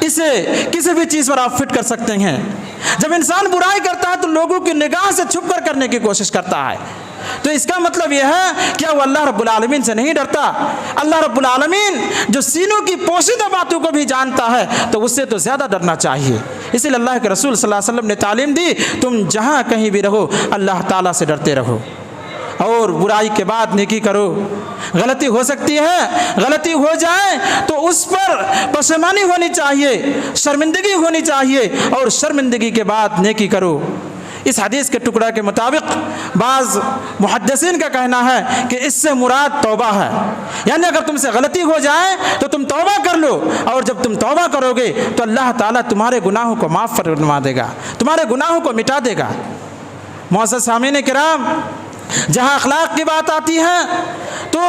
Speaker 1: اسے کسی بھی چیز پر آپ فٹ کر سکتے ہیں۔ جب انسان برائی کرتا ہے تو لوگوں کی نگاہ سے چھپ کر کرنے کی کوشش کرتا ہے، تو اس کا مطلب یہ ہے کیا وہ اللہ رب العالمین سے نہیں ڈرتا؟ اللہ رب العالمین جو سینوں کی پوشیدہ باتوں کو بھی جانتا ہے تو اس سے تو زیادہ ڈرنا چاہیے۔ اسی لیے اللہ کے رسول صلی اللہ علیہ وسلم نے تعلیم دی تم جہاں کہیں بھی رہو اللہ تعالیٰ سے ڈرتے رہو، اور برائی کے بعد نیکی کرو۔ غلطی ہو سکتی ہے، غلطی ہو جائے تو اس پر پشیمانی ہونی چاہیے، شرمندگی ہونی چاہیے، اور شرمندگی کے بعد نیکی کرو۔ اس حدیث کے ٹکڑا کے مطابق بعض محدثین کا کہنا ہے کہ اس سے مراد توبہ ہے، یعنی اگر تم سے غلطی ہو جائے تو تم توبہ کر لو، اور جب تم توبہ کرو گے تو اللہ تعالیٰ تمہارے گناہوں کو معاف فرما دے گا، تمہارے گناہوں کو مٹا دے گا۔ معزز سامعین کرام، جہاں اخلاق کی بات آتی ہے تو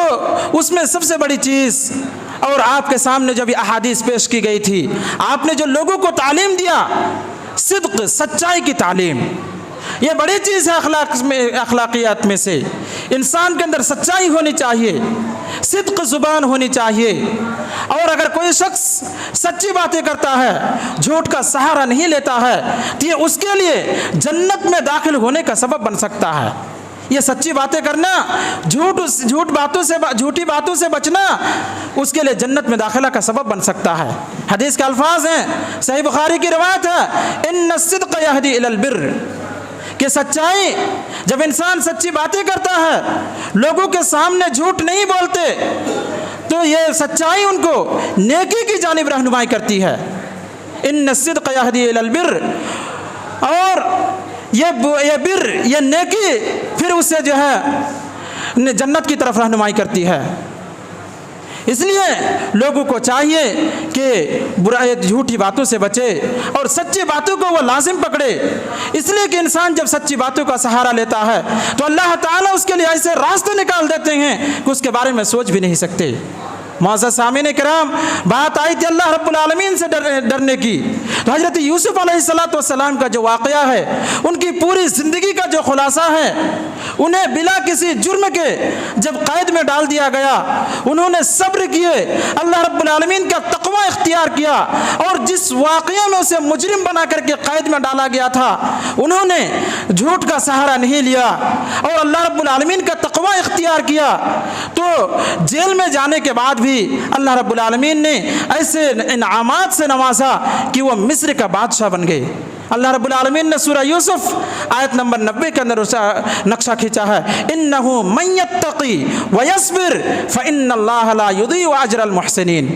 Speaker 1: اس میں سب سے بڑی چیز، اور آپ کے سامنے جو بھی احادیث پیش کی گئی تھی، آپ نے جو لوگوں کو تعلیم دیا، صدق، سچائی کی تعلیم، یہ بڑی چیز ہے اخلاقیات میں سے۔ انسان کے اندر سچائی ہونی چاہیے، صدق زبان ہونی چاہیے، اور اگر کوئی شخص سچی باتیں کرتا ہے، جھوٹ کا سہارا نہیں لیتا ہے تو یہ اس کے لیے جنت میں داخل ہونے کا سبب بن سکتا ہے۔ یہ سچی باتیں کرنا، جھوٹی باتوں سے بچنا اس کے لیے جنت میں داخلہ کا سبب بن سکتا ہے۔ حدیث کے الفاظ ہیں، صحیح بخاری کی روایت ہے، ان الصدق یہدی الی البر، کہ سچائی، جب انسان سچی باتیں کرتا ہے، لوگوں کے سامنے جھوٹ نہیں بولتے، تو یہ سچائی ان کو نیکی کی جانب رہنمائی کرتی ہے۔ ان الصدق یہدی الی البر، اور یہ بر، یہ نیکی پھر اسے جو ہے جنت کی طرف رہنمائی کرتی ہے۔ اس لیے لوگوں کو چاہیے کہ برائی، جھوٹی باتوں سے بچے اور سچی باتوں کو وہ لازم پکڑے، اس لیے کہ انسان جب سچی باتوں کا سہارا لیتا ہے تو اللہ تعالیٰ اس کے لیے ایسے راستے نکال دیتے ہیں کہ اس کے بارے میں سوچ بھی نہیں سکتے۔ معزز سامعین کرام، بات آئی تھی اللہ رب العالمین سے ڈرنے کی، تو حضرت یوسف علیہ السلام کا جو واقعہ ہے، ان کی پوری زندگی کا جو خلاصہ ہے، انہیں بلا کسی جرم کے جب قید میں ڈال دیا گیا، انہوں نے صبر کیے، اللہ رب العالمین کا تقوی اختیار کیا، اور جس واقعے میں اسے مجرم بنا کر کے قید میں ڈالا گیا تھا، انہوں نے جھوٹ کا سہارا نہیں لیا اور اللہ رب العالمین کا تقوی اختیار کیا، تو جیل میں جانے کے بعد بھی اللہ رب العالمین نے ایسے انعامات سے نوازا کہ وہ مصر کا بادشاہ بن گئے۔ اللہ رب العالمین نے سورہ یوسف آیت نمبر 90 کے اندر نقشہ کھینچا ہے، انہ من یتقی ویصبر فان اللہ لا یضیع اجر المحسنین۔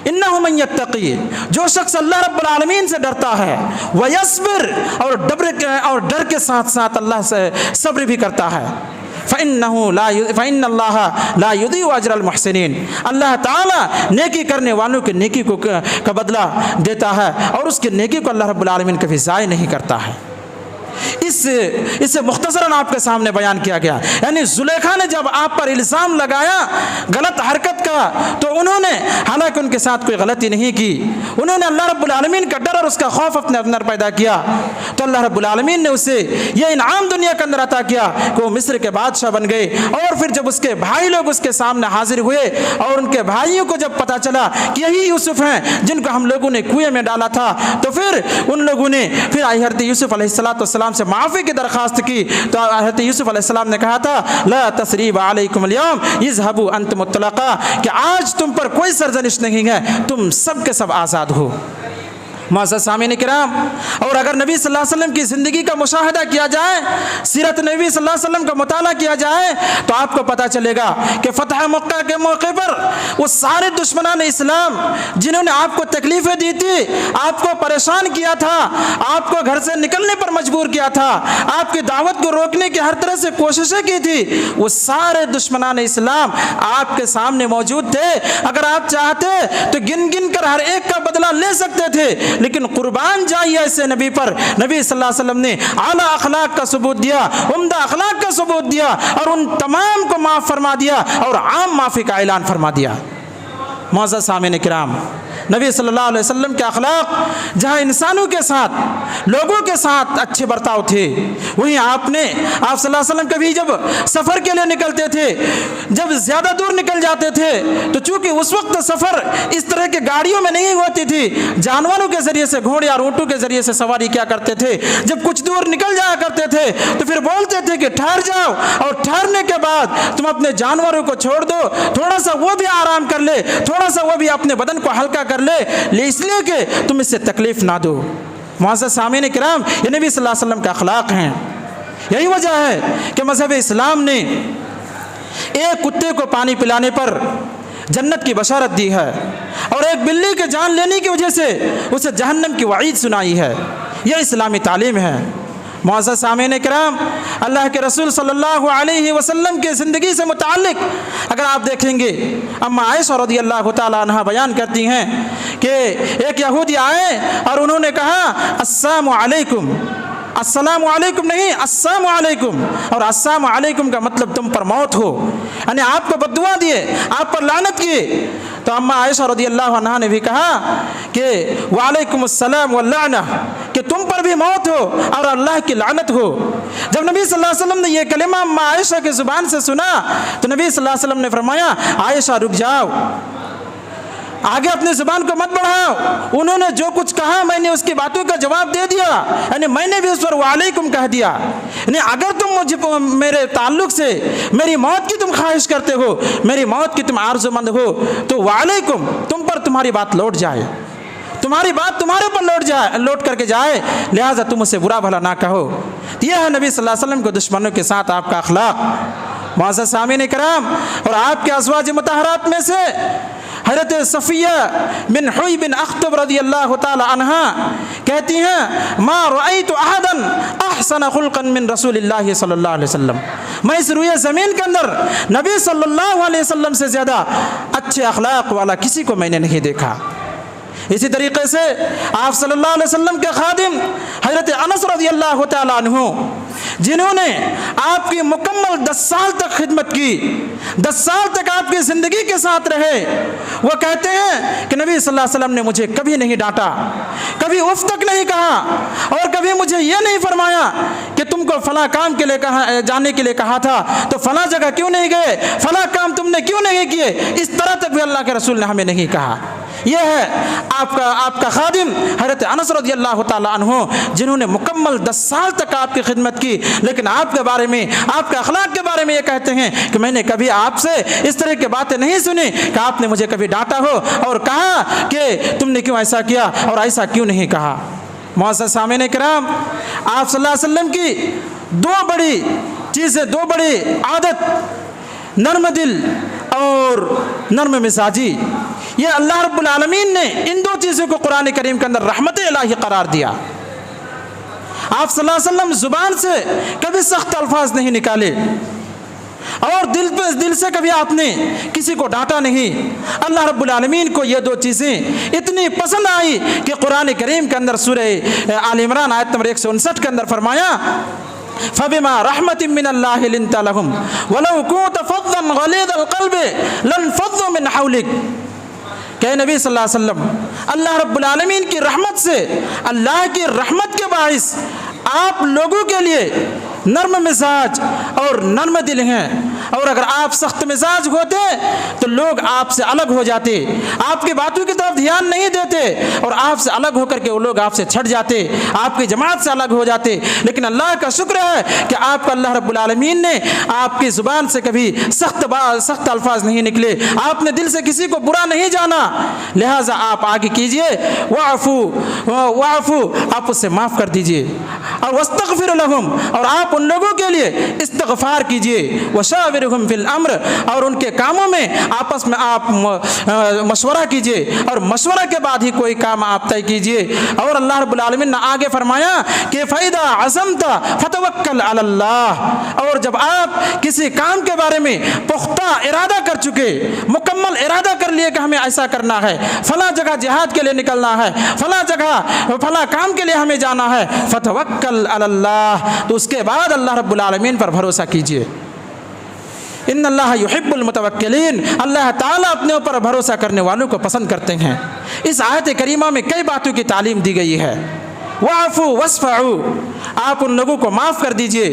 Speaker 1: انہ من یتقی، جو شخص اللہ رب العالمین سے ڈرتا ہے، ویصبر، اور ڈر کے ساتھ ساتھ اللہ سے صبر بھی کرتا ہے، فإن اللہ لا یضیع اجر المحسنین، اللہ تعالیٰ نیکی کرنے والوں کے نیکی کا بدلہ دیتا ہے اور اس کے نیکی کو اللہ رب العالمین کبھی ضائع نہیں کرتا ہے۔ اسے مختصراً آپ کے سامنے بیان کیا گیا، یعنی زلیخا نے جب آپ پر الزام لگایا غلط حرکت کا تو انہوں نے، حالانکہ ان کے ساتھ کوئی غلطی نہیں کی، انہوں نے اللہ رب العالمین کا ڈر اور اس کا خوف اپنے اندر پیدا کیا، تو اللہ رب العالمین نے اسے یہ انعام دنیا کے اندر عطا کیا کہ وہ مصر کے بادشاہ بن گئے۔ اور پھر جب اس کے بھائی لوگ اس کے سامنے حاضر ہوئے اور ان کے بھائیوں کو جب پتہ چلا کہ یہی یوسف ہیں جن کو ہم لوگوں نے کنویں میں ڈالا تھا، تو پھر ان لوگوں نے پھر حضرت یوسف علیہ السلام سے معافی کی درخواست کی۔ تو حضرت یوسف علیہ السلام نے کہا تھا لا تثریب علیکم اليوم اذهبوا انتم الطلقاء، کہ آج تم پر کوئی سرزنش نہیں ہے، تم سب کے سب آزاد ہو۔ معزز سامعین کرام، اور اگر نبی صلی اللہ علیہ وسلم کی زندگی کا مشاہدہ کیا جائے، سیرت نبی صلی اللہ علیہ وسلم کا مطالعہ کیا جائے، تو آپ کو پتہ چلے گا کہ فتح مکہ کے موقع پر وہ سارے دشمنان اسلام جنہوں نے آپ کو تکلیفیں دی تھی، آپ کو پریشان کیا تھا، آپ کو گھر سے نکلنے پر مجبور کیا تھا، آپ کی دعوت کو روکنے کی ہر طرح سے کوششیں کی تھی، وہ سارے دشمنان اسلام آپ کے سامنے موجود تھے۔ اگر آپ چاہتے تو گن گن کر ہر ایک کا بدلہ لے سکتے تھے، لیکن قربان جائیے ایسے نبی پر۔ نبی صلی اللہ علیہ وسلم نے اعلیٰ اخلاق کا ثبوت دیا، عمدہ اخلاق کا ثبوت دیا، اور ان تمام کو معاف فرما دیا اور عام معافی کا اعلان فرما دیا۔ معزز سامعین کرام، نبی صلی اللہ علیہ وسلم کے اخلاق جہاں انسانوں کے ساتھ، لوگوں کے ساتھ اچھے برتاؤ تھے، وہیں آپ صلی اللہ علیہ وسلم کبھی جب سفر کے لیے نکلتے تھے، جب زیادہ دور نکل جاتے تھے، تو چونکہ اس وقت سفر اس طرح کے گاڑیوں میں نہیں ہوتی تھی، جانوروں کے ذریعے سے، گھوڑے اور اونٹوں کے ذریعے سے سواری کیا کرتے تھے۔ جب کچھ دور نکل جایا کرتے تھے تو پھر بولتے تھے کہ ٹھہر جاؤ، اور ٹھہرنے کے بعد تم اپنے جانوروں کو چھوڑ دو، تھوڑا سا وہ بھی آرام کر لے، تھوڑا سا وہ بھی اپنے بدن کو ہلکا کر لے اس لیے کہ تم اس سے تکلیف نہ دو۔ معزز سامعین کرام، یہ نبی صلی اللہ علیہ وسلم کے اخلاق ہیں۔ یہی وجہ ہے کہ مذہب اسلام نے ایک کتے کو پانی پلانے پر جنت کی بشارت دی ہے، اور ایک بلی کے جان لینے کی وجہ سے اسے جہنم کی وعید سنائی ہے۔ یہ اسلامی تعلیم ہے۔ معزز سامعین کرام، اللہ کے رسول صلی اللہ علیہ وسلم کے زندگی سے متعلق اگر آپ دیکھیں گے، اما عائشہ رضی اللہ تعالیٰ عنہ بیان کرتی ہیں کہ ایک یہودی آئے اور انہوں نے کہا السلام علیکم، السلام علیکم نہیں، السلام علیکم، اور السلام علیکم کا مطلب تم پر موت ہو، یعنی آپ کو بددعا دیے، آپ پر لعنت کیے۔ تو اما عائشہ رضی اللہ عنہ نے بھی کہا کہ وعلیکم السلام واللعنہ، کہ تم پر بھی موت ہو اور اللہ کی لعنت ہو۔ جب نبی صلی اللہ علیہ وسلم نے یہ کلمہ اما عائشہ کی زبان سے سنا تو نبی صلی اللہ علیہ وسلم نے فرمایا عائشہ رک جاؤ، آگے اپنی زبان کو مت بڑھاؤ، انہوں نے جو کچھ کہا میں نے اس کی باتوں کا جواب دے دیا، یعنی میں نے بھی اس پر وعلیکم کہہ دیا، یعنی اگر تم مجھے میرے تعلق سے میری موت کی تم خواہش کرتے ہو، میری موت کی تم آرزو مند ہو، تو وعلیکم، تم پر تمہاری بات لوٹ جائے، تمہاری بات تمہارے پر لوٹ کر کے جائے، لہٰذا تم اسے برا بھلا نہ کہو۔ یہ ہے نبی صلی اللہ علیہ وسلم کو دشمنوں کے ساتھ آپ کا اخلاق۔ معزز سامعین کرام، اور آپ کے ازواج مطہرات میں سے حضرت صفیہ بن حوی بن اخطب رضی اللہ تعالی عنہ کہتی ہیں ما رأیت احدا احسن خلقا من رسول اللہ صلی اللہ علیہ وسلم، میں اس روئے زمین کے اندر نبی صلی اللہ علیہ وسلم سے زیادہ اچھے اخلاق والا کسی کو میں نے نہیں دیکھا۔ اسی طریقے سے آپ صلی اللہ علیہ وسلم کے خادم حضرت انس رضی اللہ تعالیٰ عنہ، جنہوں نے آپ کی مکمل 10 سال تک خدمت کی، 10 سال تک آپ کی زندگی کے ساتھ رہے، وہ کہتے ہیں کہ نبی صلی اللہ علیہ وسلم نے مجھے کبھی نہیں ڈانٹا، کبھی اف تک نہیں کہا، اور کبھی مجھے یہ نہیں فرمایا کہ تم کو فلاں کام کے لیے جانے کے لیے کہا تھا تو فلاں جگہ کیوں نہیں گئے، فلاں کام تم نے کیوں نہیں کیے، اس طرح تک بھی اللہ کے رسول نے ہمیں نہیں کہا۔ یہ ہے آپ کا خادم حضرت انس رضی اللہ تعالیٰ عنہ، جنہوں نے مکمل 10 سال تک آپ کی خدمت کی، لیکن آپ کے بارے میں، آپ کے اخلاق کے بارے میں یہ کہتے ہیں کہ میں نے کبھی آپ سے اس طرح کی باتیں نہیں سنی کہ آپ نے مجھے کبھی ڈانٹا ہو اور کہا کہ تم نے کیوں ایسا کیا اور ایسا کیوں نہیں کہا۔ معزز سامعین کرام، آپ صلی اللہ علیہ وسلم کی دو بڑی چیزیں، دو بڑی عادت، نرم دل اور نرم مزاجی، یہ اللہ رب العالمین نے ان دو چیزوں کو قرآن کریم کے اندر رحمت الہی قرار دیا۔ آپ صلی اللہ علیہ وسلم زبان سے کبھی سخت الفاظ نہیں نکالے، اور دل سے کبھی آپ نے کسی کو ڈانٹا نہیں۔ اللہ رب العالمین کو یہ دو چیزیں اتنی پسند آئی کہ قرآن کریم کے اندر سورہ آل عمران آیت نمبر 159 کے اندر فرمایا فَبِمَا رَحْمَةٍ مِّنَ اللَّهِ لِنْتَ لَهُمْ وَلَوْ كُنْتَ فَظًّا غَلِيظَ الْقَلْبِ لَانفَضُّوا مِنْ حَوْلِكَ کہ نبی صلی اللہ علیہ وسلم اللہ رب العالمین کی رحمت سے، اللہ کی رحمت کے باعث آپ لوگوں کے لیے نرم مزاج اور نرم دل ہیں، اور اگر آپ سخت مزاج ہوتے تو لوگ آپ سے الگ ہو جاتے، آپ کی باتوں کی طرف دھیان نہیں دیتے، اور آپ سے الگ ہو کر کے وہ لوگ آپ سے چھٹ جاتے، آپ کی جماعت سے الگ ہو جاتے۔ لیکن اللہ کا شکر ہے کہ آپ کا اللہ رب العالمین نے آپ کی زبان سے کبھی سخت الفاظ نہیں نکلے، آپ نے دل سے کسی کو برا نہیں جانا، لہٰذا آپ آگے کیجئے وَعْفُوا آپ اس سے معاف کر دیجئے، اور وَاسْتَغْفِرُ لَهُمْ اور آپ ان لوگوں کے لیے استغفار کیجئے، وَشَاوِرْهُمْ فِي الْأَمْرِ اور ان کے کاموں میں آپس میں آپ مشورہ کیجئے، اور مشورہ کے بعد ہی کوئی کام آپ طے کیجئے۔ اور اللہ رب العالمین نے آگے فرمایا کہ فَإِذَا عَزَمْتَ فَتَوَكَّلْ عَلَى اللَّهِ اور جب آپ کسی کام کے بارے میں پختہ ارادہ کر چکے، مکمل ارادہ کر لیے کہ ہمیں ایسا کرنا ہے، فلاں جگہ جہاد کے لیے نکلنا ہے، فلاں جگہ فلاں کام کے لیے ہمیں جانا ہے، فَتَوَكَّلْ عَلَى اللَّهِ تو اس کے بعد اللہ رب العالمین پر بھروسہ کیجئے۔ ان اللہ یحب المتوکلین اللہ تعالیٰ اپنے اوپر بھروسہ کرنے والوں کو پسند کرتے ہیں۔ اس آیت کریمہ میں کئی باتوں کی تعلیم دی گئی ہے۔ وَاعْفُوا وَاصْفَحُوا آپ ان لوگوں کو معاف کر دیجئے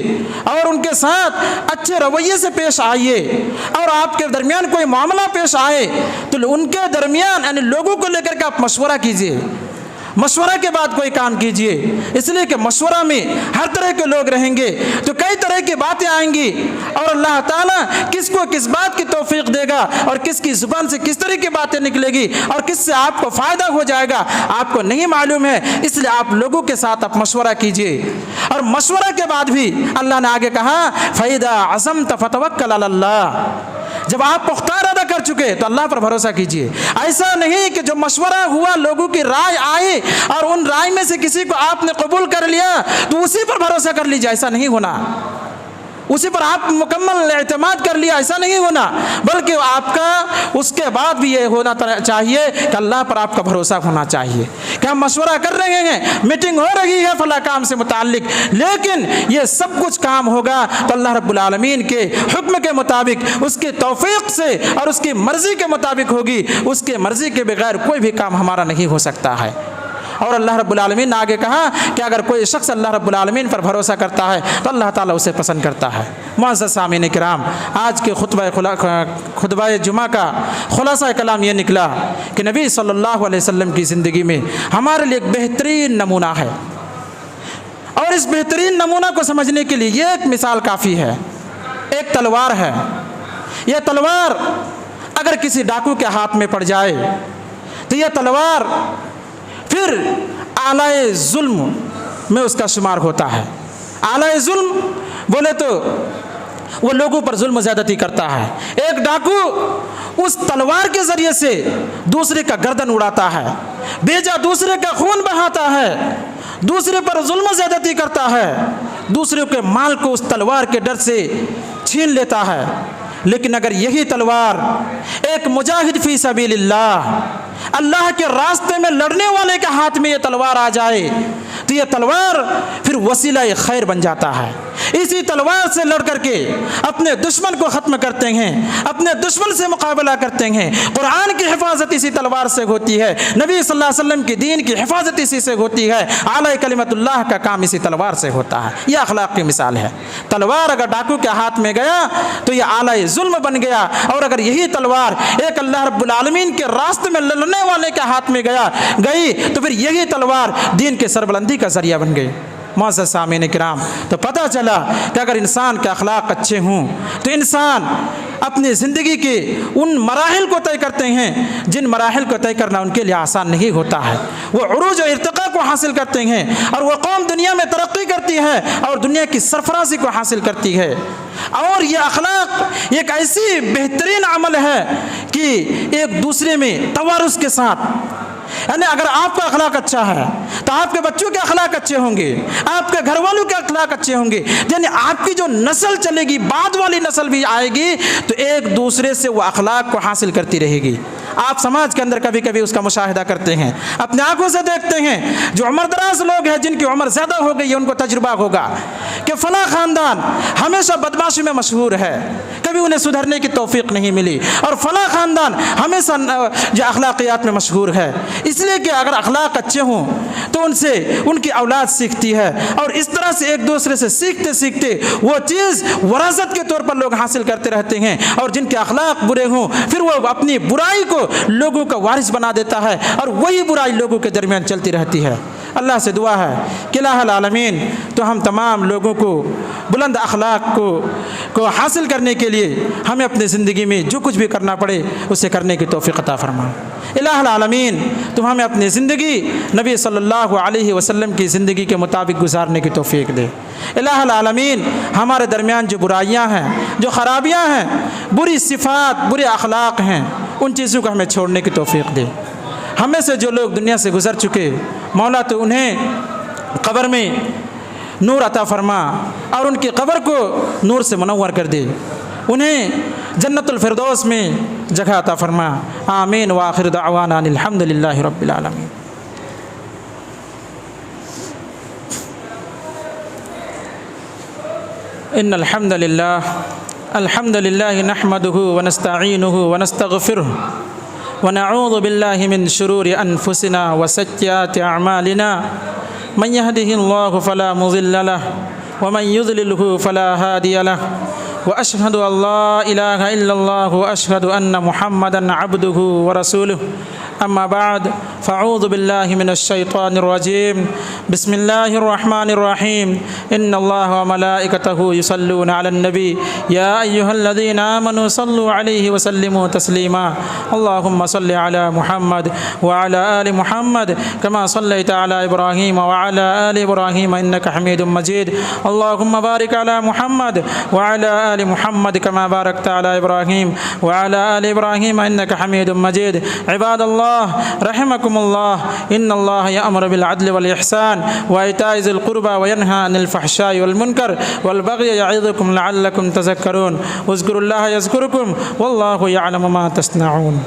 Speaker 1: اور ان کے ساتھ اچھے رویے سے پیش آئیے، اور آپ کے درمیان کوئی معاملہ پیش آئے تو ان کے درمیان یعنی لوگوں کو لے کر کے آپ مشورہ کیجئے، مشورہ کے بعد کوئی کام کیجئے، اس لیے کہ مشورہ میں ہر طرح کے لوگ رہیں گے تو کئی طرح کی باتیں آئیں گی، اور اللہ تعالیٰ کس کو کس بات کی توفیق دے گا اور کس کی زبان سے کس طرح کی باتیں نکلے گی اور کس سے آپ کو فائدہ ہو جائے گا آپ کو نہیں معلوم ہے، اس لیے آپ لوگوں کے ساتھ آپ مشورہ کیجئے۔ اور مشورہ کے بعد بھی اللہ نے آگے کہا فَإِذَا عَزَمْتَ فَتَوَكَّلْ عَلَى اللَّهِ جب آپ پختہ ارادہ کر چکے تو اللہ پر بھروسہ کیجئے۔ ایسا نہیں کہ جو مشورہ ہوا لوگوں کی رائے آئی اور ان رائے میں سے کسی کو آپ نے قبول کر لیا تو اسی پر بھروسہ کر لیجئے، ایسا نہیں ہونا، اسی پر آپ مکمل اعتماد کر لیا، ایسا نہیں ہونا، بلکہ آپ کا اس کے بعد بھی یہ ہونا چاہیے کہ اللہ پر آپ کا بھروسہ ہونا چاہیے کہ ہم مشورہ کر رہے ہیں، میٹنگ ہو رہی ہے فلاں کام سے متعلق، لیکن یہ سب کچھ کام ہوگا تو اللہ رب العالمین کے حکم کے مطابق، اس کی توفیق سے اور اس کی مرضی کے مطابق ہوگی، اس کے مرضی کے بغیر کوئی بھی کام ہمارا نہیں ہو سکتا ہے۔ اور اللہ رب العالمین نے آگے کہا کہ اگر کوئی شخص اللہ رب العالمین پر بھروسہ کرتا ہے تو اللہ تعالیٰ اسے پسند کرتا ہے۔ معزز سامعین کرام، آج کے خطبہ جمعہ کا خلاصہ کلام یہ نکلا کہ نبی صلی اللہ علیہ وسلم کی زندگی میں ہمارے لیے ایک بہترین نمونہ ہے، اور اس بہترین نمونہ کو سمجھنے کے لیے یہ ایک مثال کافی ہے۔ ایک تلوار ہے، یہ تلوار اگر کسی ڈاکو کے ہاتھ میں پڑ جائے تو یہ تلوار پھر آلائے ظلم میں اس کا شمار ہوتا ہے۔ آلائے ظلم بولے تو وہ لوگوں پر ظلم زیادتی کرتا ہے۔ ایک ڈاکو اس تلوار کے ذریعے سے دوسرے کا گردن اڑاتا ہے، بیجا دوسرے کا خون بہاتا ہے، دوسرے پر ظلم زیادتی کرتا ہے، دوسرے کے مال کو اس تلوار کے ڈر سے چھین لیتا ہے۔ لیکن اگر یہی تلوار ایک مجاہد فی سبیل اللہ کے راستے میں لڑنے والے کے ہاتھ میں یہ تلوار آ جائے تو یہ تلوار پھر وسیلہ خیر بن جاتا ہے۔ اسی تلوار سے لڑ کر کے اپنے دشمن کو ختم کرتے ہیں، اپنے دشمن سے مقابلہ کرتے ہیں۔ قرآن کی حفاظت اسی تلوار سے ہوتی ہے، نبی صلی اللہ علیہ وسلم کی دین کی حفاظت اسی سے ہوتی ہے، اعلی کلمت اللہ کا کام اسی تلوار سے ہوتا ہے۔ یہ اخلاق کی مثال ہے۔ تلوار اگر ڈاکو کے ہاتھ میں گیا تو یہ اعلی ظلم بن گیا، اور اگر یہی تلوار ایک اللہ رب العالمین کے راستے میں لڑنے والے کے ہاتھ میں گئی تو پھر یہی تلوار دین کے سربلندی کا ذریعہ بن گئی۔ معزز سامعین کرام، تو پتہ چلا کہ اگر انسان کے اخلاق اچھے ہوں تو انسان اپنی زندگی کے ان مراحل کو طے کرتے ہیں جن مراحل کو طے کرنا ان کے لیے آسان نہیں ہوتا ہے۔ وہ عروج و ارتقاء کو حاصل کرتے ہیں، اور وہ قوم دنیا میں ترقی کرتی ہے اور دنیا کی سرفرازی کو حاصل کرتی ہے۔ اور یہ اخلاق ایک ایسی بہترین عمل ہے کہ ایک دوسرے میں توارث کے ساتھ یعنی اگر آپ کا اخلاق اچھا ہے تو آپ کے بچوں کے اخلاق اچھے ہوں گے، آپ کے گھر والوں کے اخلاق اچھے ہوں گے، یعنی آپ کی جو نسل چلے گی، بعد والی نسل بھی آئے گی تو ایک دوسرے سے وہ اخلاق کو حاصل کرتی رہے گی۔ آپ سماج کے اندر کبھی کبھی اس کا مشاہدہ کرتے ہیں، اپنے آنکھوں سے دیکھتے ہیں، جو عمر دراز لوگ ہیں جن کی عمر زیادہ ہو گئی ہے ان کو تجربہ ہوگا کہ فلاں خاندان ہمیشہ بدمعاشی میں مشہور ہے، کبھی انہیں سدھرنے کی توفیق نہیں ملی، اور فلاں خاندان ہمیشہ جو اخلاقیات میں مشہور ہے۔ اس لیے کہ اگر اخلاق اچھے ہوں تو ان سے ان کی اولاد سیکھتی ہے، اور اس طرح سے ایک دوسرے سے سیکھتے سیکھتے وہ چیز وراثت کے طور پر لوگ حاصل کرتے رہتے ہیں، اور جن کے اخلاق برے ہوں پھر وہ اپنی برائی کو لوگوں کا وارث بنا دیتا ہے، اور وہی برائی لوگوں کے درمیان چلتی رہتی ہے۔ اللہ سے دعا ہے کہ الہ العالمین تو ہم تمام لوگوں کو بلند اخلاق کو حاصل کرنے کے لیے ہمیں اپنی زندگی میں جو کچھ بھی کرنا پڑے اسے کرنے کی توفیق عطا فرما۔ الہ العالمین تو ہمیں اپنی زندگی نبی صلی اللہ علیہ وسلم کی زندگی کے مطابق گزارنے کی توفیق دے۔ الہ العالمین ہمارے درمیان جو برائیاں ہیں، جو خرابیاں ہیں، بری صفات، برے اخلاق ہیں، ان چیزوں کو ہمیں چھوڑنے کی توفیق دے۔ ہمیں سے جو لوگ دنیا سے گزر چکے، مولا تو انہیں قبر میں نور عطا فرما اور ان کی قبر کو نور سے منور کر دے، انہیں جنت الفردوس میں جگہ عطا فرما۔ آمین وآخر دعوانا ان الحمد للہ رب العالمین۔ ان الحمد للہ نحمده ونستعینه ونستغفره ونعوذ باللہ من شرور انفسنا وسیئات اعمالنا، من يهده الله فلا مضل له ومن يضلله فلا هادي له، واشهد ان لا اله الا الله واشهد ان محمدا عبده ورسوله۔ اما بعد فاعوذ باللہ من الشیطان الرجیم، بسم اللہ الرحمن الرحیم، ان اللہ وملائکتہ یصلون علی النبی یا ایہا الذین آمنوا صلوا علیہ وسلموا تسلیما، اللہم صل علی محمد وعلی آل محمد کما صلیت علی ابراہیم وعلی آل ابراہیم انک حمید مجید، اللہم بارک علی محمد وعلی آل محمد کما بارکت علی ابراہیم وعلی آل ابراہیم انک حمید مجید۔ عباد اللہ رحمكم الله، ان الله يأمر بالعدل والإحسان وإيتاء ذي القربى وينهى عن الفحشاء والمنكر والبغي يعظكم لعلكم تذكرون، واذكروا الله يذكركم والله يعلم ما تصنعون۔